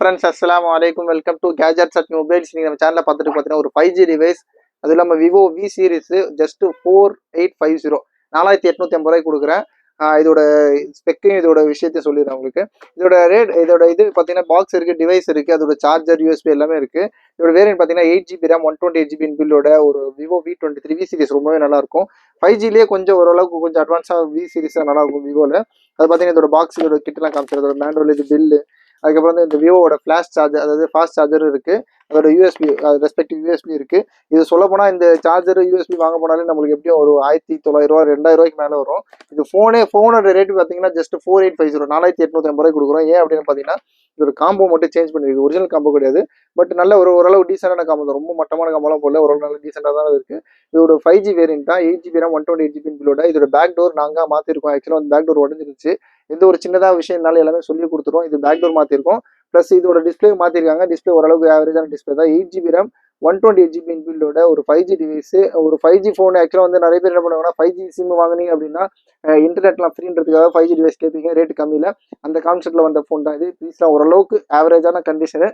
Friends அஸ்ஸலாமு அலைக்கும். Welcome to gadgets at mobiles. நீங்கள் நம்ம சேனலில் பார்த்துட்டு பார்த்தீங்கன்னா ஒரு 5G டிவைஸ், அது இல்லாமல் விவோ வி சீரிஸ் ஜஸ்ட் 4850 4850 கொடுக்குறேன். இதோட ஸ்பெக்கையும் இதோட விஷயத்தையும் சொல்லிடுறேன் உங்களுக்கு. இதோட ரேட், இதோட இது பார்த்தீங்கன்னா பாக்ஸ் இருக்குது, டிவைஸ் இருக்குது, அதோட சார்ஜர் யூஎஸ்பி எல்லாமே இருக்குது. இதோட வேரியன்ட் பார்த்தீங்கன்னா 8GB ரேம் 128GB பில்லோட ஒரு விவோ V23 வி சீரிஸ் ரொம்பவே நல்லாயிருக்கும். 5Gலேயே கொஞ்சம் ஓரளவுக்கு கொஞ்சம் அட்வான்ஸாக வி சீரிஸ் தான் நல்லாயிருக்கும் விவோவில். அது பார்த்தீங்கன்னா இதோட பாக்ஸ், இதோட கிட்டலாம் காமிச்சிடும், இதோட மேனுவல், இது பில்லு. அதுக்கப்புறம் வந்து இந்த விவோட ஃப்ளாஷ் சார்ஜர், அதாவது ஃபாஸ்ட் சார்ஜரும் இருக்குது. அதோட யூஎஸ்பி, ரெஸ்பெக்டிவ் யூஎஸ்பி இருக்குது. இது சொல்ல போனால் இந்த சார்ஜர் யூஎஸ்பி வாங்க போனாலே நம்மளுக்கு எப்படியும் ஒரு 1900 2000 மேலே வரும். இது ஃபோனோட ரேட் பார்த்தீங்கன்னா ஜஸ்ட் 4850 4850 கொடுக்குறோம். ஏன் அப்படின்னு பார்த்தீங்கன்னா இதோட காம்போ மட்டும் சேஞ்ச் பண்ணிருக்கு, ஒரிஜினல் காம்போ கிடையாது. பட் நல்ல ஓரளவு டீசெண்டான காம்போ தான், ரொம்ப மட்டமான காம்போலாம் போடல, ஓரளவு நல்ல டீசெண்டாக தான் இருக்குது. இதோட 5G வேரியன்ட் தான், 8GB ரேம் 128GB பில்லோட. இதோட பேக் டோர் நாங்கள் மாற்றிருக்கோம். ஆக்சுவலாக வந்து பேக் டோர் உடஞ்சிருச்சு. எந்த ஒரு சின்னதாக விஷயம்னாலும் எல்லாமே சொல்லி கொடுத்துருவோம். இது பேக் டோர் மாற்றிருக்கோம். ப்ளஸ் இதோட டிஸ்பிளே மாற்றிருக்காங்க. டிஸ்பிளே ஓரளவுக்கு ஆவரேஜான டிஸ்பிளே தான். 8GB ரேம் 128GB பில்லோட ஒரு 5G டிவைஸ், ஒரு 5G ஃபோன். ஆக்சுவலாக வந்து நிறைய பேர் என்ன பண்ணுவாங்கன்னா 5G சிம் வாங்கினீங்க அப்படின்னா இன்டர்நெட்லாம் ஃப்ரீன்றதுக்காக 5G டிவைஸ் கேட்பீங்க, ரேட்டு கம்மியில். அந்த கான்செப்ட்டில் வந்த ஃபோன் தான் இது. பீஸ்லாம் ஓரளவுக்கு ஆவரேஜான கண்டிஷனு.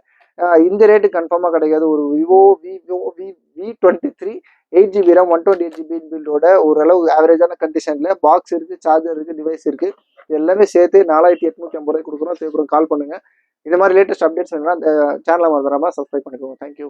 இந்த ரேட்டு கன்ஃபார்மாக கிடைக்காது. ஒரு Vivo V23 8GB RAM 128GB பில்லோட ஓரளவு ஆவரேஜான கண்டிஷனில் பாக்ஸ் இருக்குது, சார்ஜர் இருக்குது, டிவைஸ் இருக்குது. எல்லாமே சேர்த்து 4850 கொடுக்குறோம். தேவைப்படும் கால் பண்ணுங்கள். இந்த மாதிரி லேட்டஸ்ட் அப்டேட்ஸ் வேணும்னா சேனலை மறந்துடாமல் சப்ஸ்கிரைப் பண்ணிக்கோங்க. தேங்க்யூ.